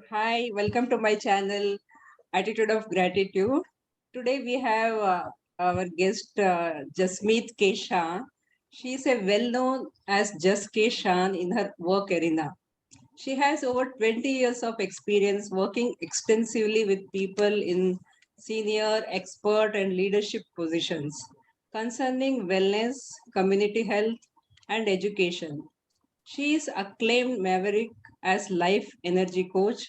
Hi, welcome to my channel, Attitude of Gratitude. Today we have our guest Jasmeet K. Shah. She is a well-known as Just K. Shah in her work arena. She has over 20 years of experience working extensively with people in senior, expert, and leadership positions concerning wellness, community health, and education. She is acclaimed maverick as life energy coach,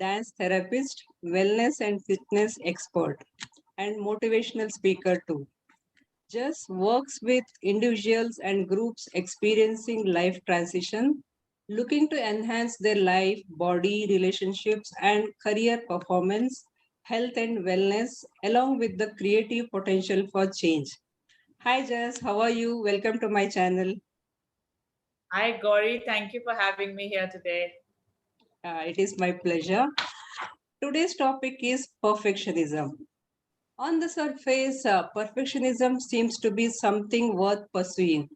dance therapist, wellness and fitness expert, and motivational speaker too. Just works with individuals and groups experiencing life transition, looking to enhance their life, body, relationships, and career performance, health and wellness, along with the creative potential for change. Hi Jess, how are you? Welcome to my channel. Hi, Gauri. Thank you for having me here today. It is my pleasure. Today's topic is perfectionism. On the surface, perfectionism seems to be something worth pursuing.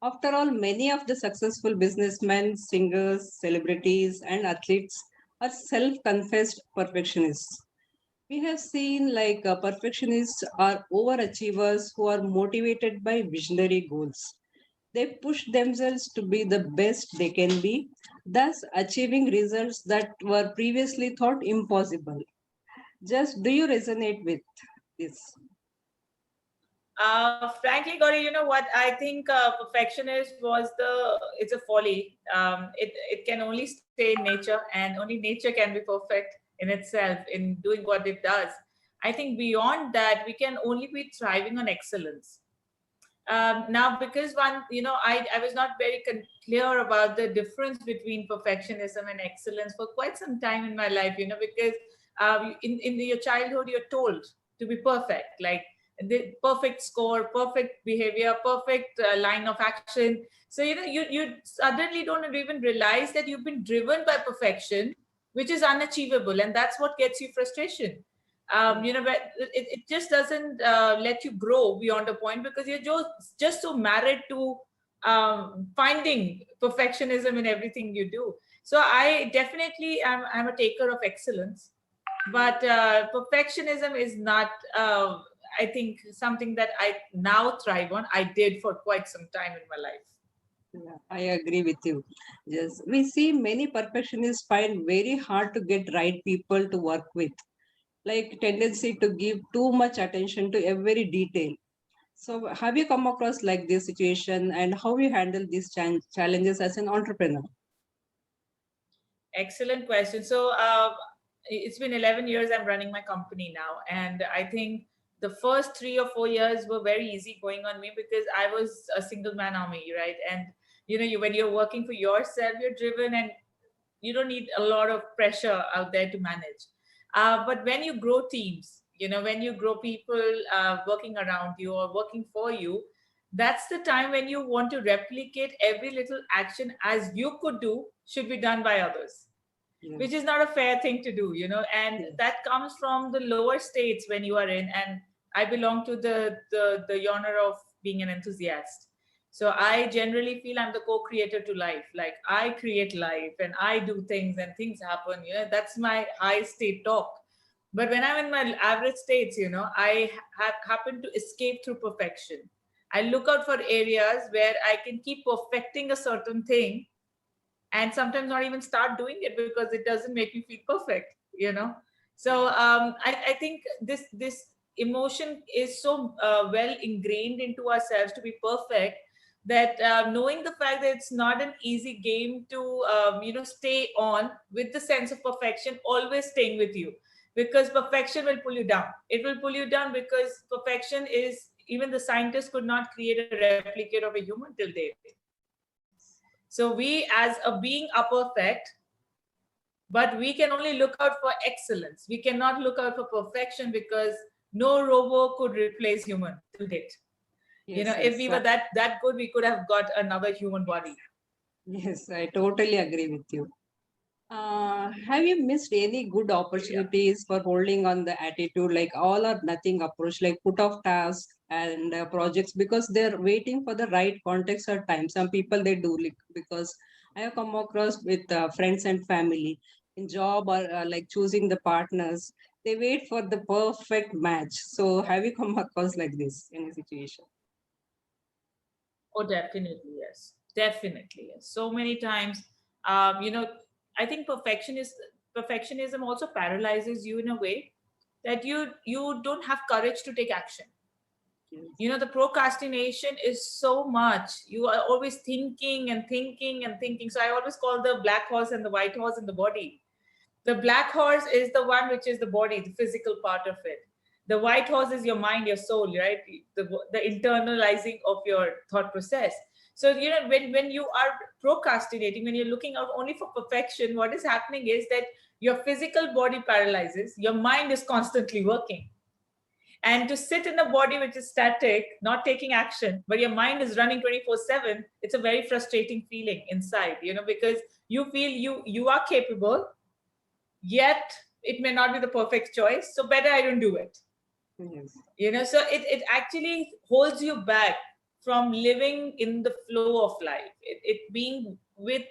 After all, many of the successful businessmen, singers, celebrities, and athletes are self confessed perfectionists. We have seen perfectionists are overachievers who are motivated by visionary goals. They push themselves to be the best they can be, thus achieving results that were previously thought impossible. Just do you resonate with this? Frankly, Gauri, you know what? I think perfectionist it's a folly. It can only stay in nature, and only nature can be perfect in itself in doing what it does. I think beyond that, we can only be thriving on excellence. Now, because I was not very clear about the difference between perfectionism and excellence for quite some time in my life, because in your childhood, you're told to be perfect, like the perfect score, perfect behavior, perfect line of action. So, you suddenly don't even realize that you've been driven by perfection, which is unachievable. And that's what gets you frustration. But it just doesn't let you grow beyond a point because you're just so married to finding perfectionism in everything you do. So I definitely I'm a taker of excellence, but perfectionism is not I think something that I now thrive on. I did for quite some time in my life. Yeah, I agree with you. Yes, we see many perfectionists find very hard to get right people to work with, like tendency to give too much attention to every detail. So, have you come across like this situation, and how you handle these challenges as an entrepreneur? Excellent question. So it's been 11 years I'm running my company now. And I think the first 3 or 4 years were very easy going on me because I was a single man army, right? And, when you're working for yourself, you're driven and you don't need a lot of pressure out there to manage. But when you grow teams, when you grow people working around you or working for you, that's the time when you want to replicate every little action as you could do should be done by others, Yeah. which is not a fair thing to do, and Yeah. that comes from the lower states when you are in. And I belong to the genre of being an enthusiast. So I generally feel I'm the co-creator to life. Like I create life and I do things and things happen. That's my high state talk. But when I'm in my average states, I have happen to escape through perfection. I look out for areas where I can keep perfecting a certain thing and sometimes not even start doing it because it doesn't make me feel perfect. So I think this emotion is so well ingrained into ourselves to be perfect that knowing the fact that it's not an easy game to stay on with the sense of perfection always staying with you, because perfection will pull you down. It will pull you down because perfection is, even the scientists could not create a replicate of a human till date. So we as a being are perfect, but we can only look out for excellence. We cannot look out for perfection because no robo could replace human till date. Yes, If yes, we were that good, we could have got another human body. yes, I totally agree with you. Have you missed any good Yeah. opportunities for holding on the attitude, like all or nothing approach, like put off tasks and projects because they're waiting for the right context or time? Some people they do, like, because I have come across with friends and family. in job or like choosing the partners, they wait for the perfect match. So have you come across like this in a situation? Oh, definitely, yes. Definitely, yes. So many times, you know, I think perfectionism also paralyzes you in a way that you don't have courage to take action. Yes. You know, the procrastination is so much. You are always thinking and thinking and thinking. So I always call the black horse and the white horse in the body. The black horse is the one which is the body, the physical part of it. The white horse is your mind, your soul, right? The internalizing of your thought process. So, you know, when you are procrastinating, when you're looking out only for perfection, what is happening is that your physical body paralyzes, your mind is constantly working. And to sit in a body which is static, not taking action, but your mind is running 24/7, it's a very frustrating feeling inside, you know, because you feel you are capable, yet it may not be the perfect choice, so better I don't do it. Yes. You know, so it actually holds you back from living in the flow of life, it being with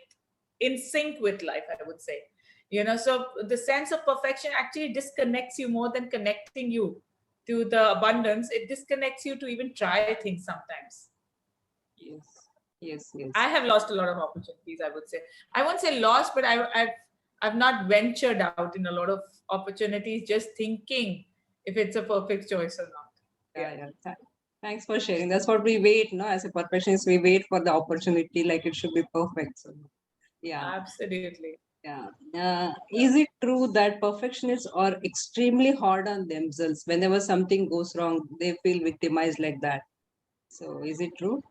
in sync with life, I would say. You know, so the sense of perfection actually disconnects you more than connecting you to the abundance. It disconnects you to even try things sometimes. Yes. Yes. I Yes. have lost a lot of opportunities, I would say. I won't say lost, but I've not ventured out in a lot of opportunities just thinking if it's a perfect choice or not. Yeah. Yeah, Yeah. Thanks for sharing. That's what we wait, no? As a perfectionist, we wait for the opportunity, like it should be perfect. So yeah. absolutely. Yeah. Is it true that perfectionists are extremely hard on themselves? Whenever something goes wrong, they feel victimized like that. So, is it true?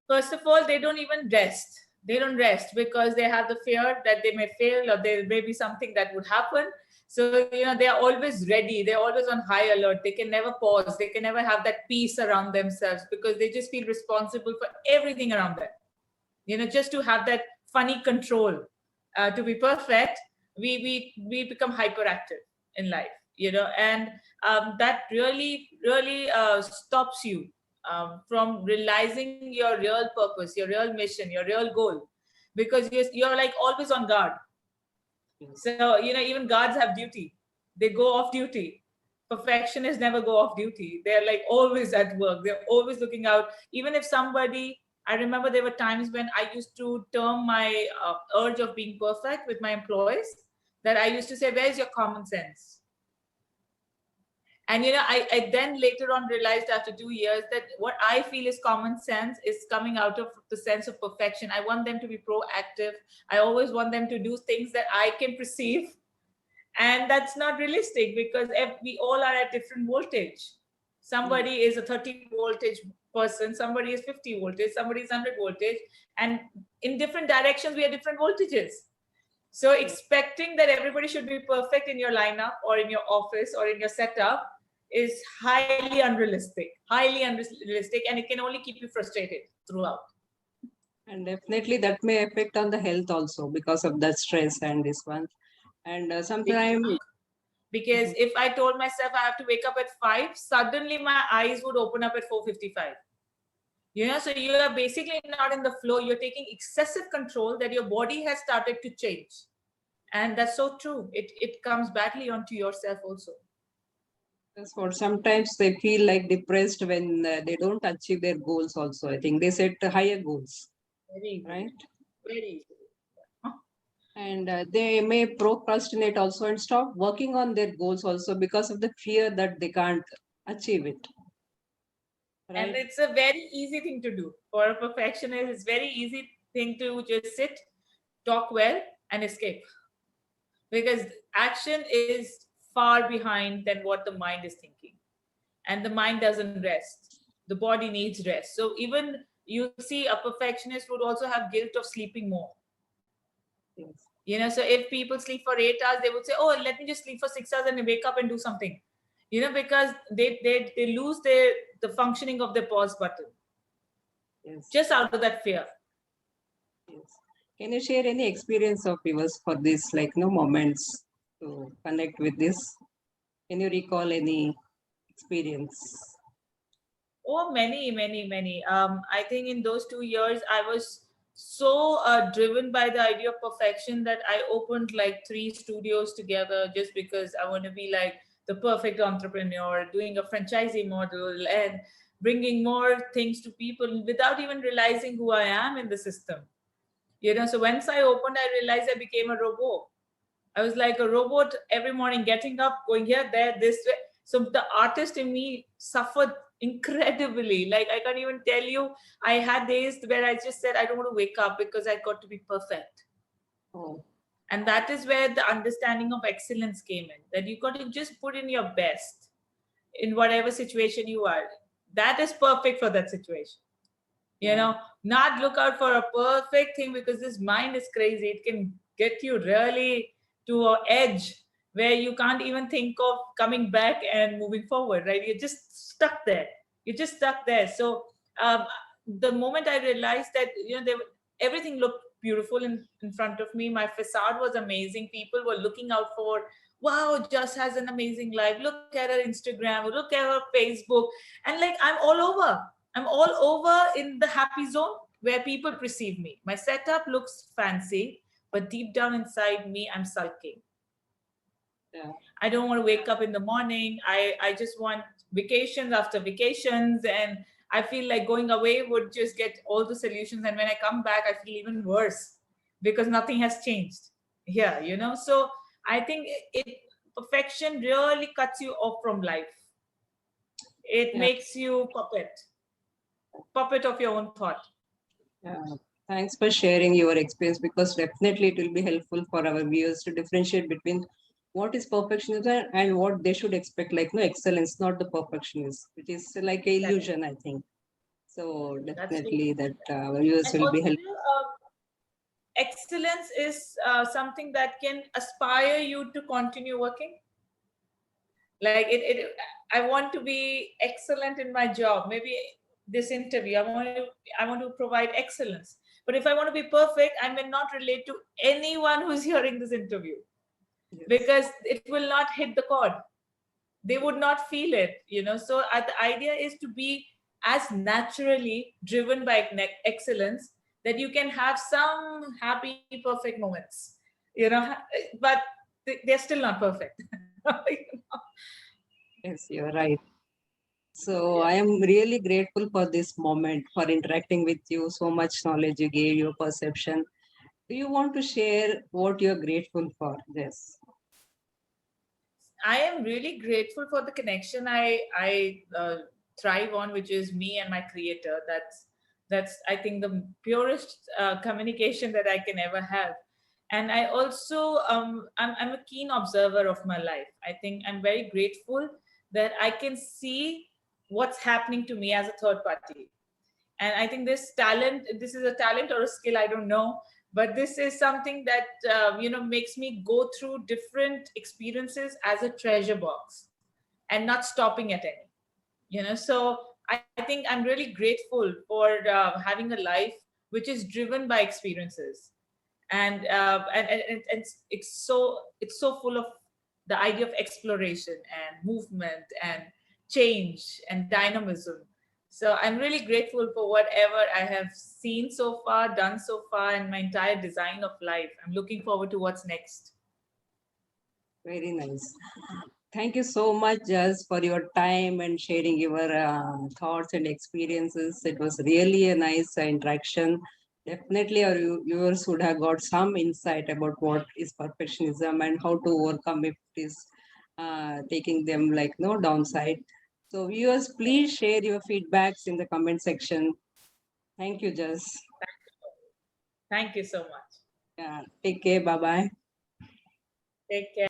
First of all, they don't even rest. They don't rest because they have the fear that they may fail or there may be something that would happen. So, you know, they are always ready. They're always on high alert. They can never pause. They can never have that peace around themselves because they just feel responsible for everything around them. You know, just to have that funny control. To be perfect, we become hyperactive in life, you know, and that really stops you from realizing your real purpose, your real mission, your real goal, because you're like always on guard. Yes. So, you know, even guards have duty. They go off duty. Perfectionists never go off duty. They're like always at work. They're always looking out. Even if somebody, I remember there were times when I used to term my urge of being perfect with my employees, that I used to say, where's your common sense? And you know, I then later on realized after 2 years that what I feel is common sense is coming out of the sense of perfection. I want them to be proactive. I always want them to do things that I can perceive, and that's not realistic because we all are at different voltage. Yes. Somebody is a 30 voltage person, somebody is 50 voltage, somebody is 100 voltage, and in different directions we are different voltages. So Yes. expecting that everybody should be perfect in your lineup or in your office or in your setup is highly unrealistic, and it can only keep you frustrated throughout. And definitely that may affect on the health also because of that stress and this one. And Big sometimes, chunk. Because if I told myself I have to wake up at 5, suddenly my eyes would open up at 4:55. You know, so you are basically not in the flow. You're taking excessive control that your body has started to change. And that's so true. It comes badly onto yourself also. that's what sometimes they feel like depressed when they don't achieve their goals also. I think they set higher goals, Very easily. right? Very easily. And they may procrastinate also and stop working on their goals also because of the fear that they can't achieve it, And right? it's a very easy thing to do. For a perfectionist, it's very easy thing to just sit, talk well, and escape. Because action is far behind than what the mind is thinking. And the mind doesn't rest. The body needs rest. So even you see a perfectionist would also have guilt of sleeping more. Yes. You know, so if people sleep for 8 hours, they would say, oh, let me just sleep for 6 hours and wake up and do something. You know, because they lose the functioning of their pause button Yes. just out of that fear. Yes. Can you share any experience of yours for this, like no moments to connect with this? Can you recall any experience? Oh, many, many, many. I think in those 2 years, I was so driven by the idea of perfection that I opened like 3 studios together just because I want to be like the perfect entrepreneur, doing a franchisee model and bringing more things to people without even realizing who I am in the system. So once I opened, I realized I became a robot. I was like a robot every morning, getting up, going here, there, this way. So the artist in me suffered incredibly. Like I can't even tell you. I had days where I just said I don't want to wake up because I got to be perfect. Oh, And that is where the understanding of excellence came in. That you got to just put in your best in whatever situation you are. That is perfect for that situation. yeah. Not look out for a perfect thing, because this mind is crazy. It can get you really to an edge where you can't even think of coming back and moving forward, right? You're just stuck there. You're just stuck there. So um, the moment I realized that, everything looked beautiful in front of me, my facade was amazing. People were looking out for, wow, Just has an amazing life. Look at her Instagram, look at her Facebook. And like, I'm all over in the happy zone where people perceive me. My setup looks fancy, but deep down inside me, I'm sulking. Yeah. I don't want to wake up in the morning. I just want vacations after vacations. And I feel like going away would just get all the solutions. And when I come back, I feel even worse because nothing has changed here. So I think perfection really cuts you off from life. It Yeah. makes you puppet of your own thought. Yeah. Thanks for sharing your experience, because definitely it will be helpful for our viewers to differentiate between what is perfectionism and what they should expect, like no excellence, not the perfectionist, which is like a Correct. illusion, I think. So That's so definitely true. that our viewers And will be also, helpful. excellence is something that can aspire you to continue working. Like I want to be excellent in my job. Maybe this interview, I want to provide excellence. But if I want to be perfect, I may not relate to anyone who's hearing this interview, Yes. because it will not hit the chord. They would not feel it. So the idea is to be as naturally driven by excellence that you can have some happy perfect moments, but they're still not perfect. Yes, you're right. So Yeah. I am really grateful for this moment, for interacting with you. So much knowledge you gave, your perception. Do you want to share what you're grateful for? Yes. I am really grateful for the connection I thrive on, which is me and my creator. That's I think the purest communication that I can ever have. And I also I'm a keen observer of my life. I think I'm very grateful that I can see what's happening to me as a third party. And I think this is a talent or a skill, I don't know, but this is something that makes me go through different experiences as a treasure box and not stopping at any. So I think I'm really grateful for having a life which is driven by experiences. And it's so full of the idea of exploration and movement and change and dynamism. So I'm really grateful for whatever I have seen so far, done so far, and my entire design of life. I'm looking forward to what's next. Very nice. Thank you so much, Jaz, for your time and sharing your thoughts and experiences. It was really a nice interaction. Definitely, our viewers would have got some insight about what is perfectionism and how to overcome if it is taking them like no downside. So, viewers, please share your feedbacks in the comment section. Thank you, Jaz. Thank you so much. Yeah, take care. Bye bye. Take care.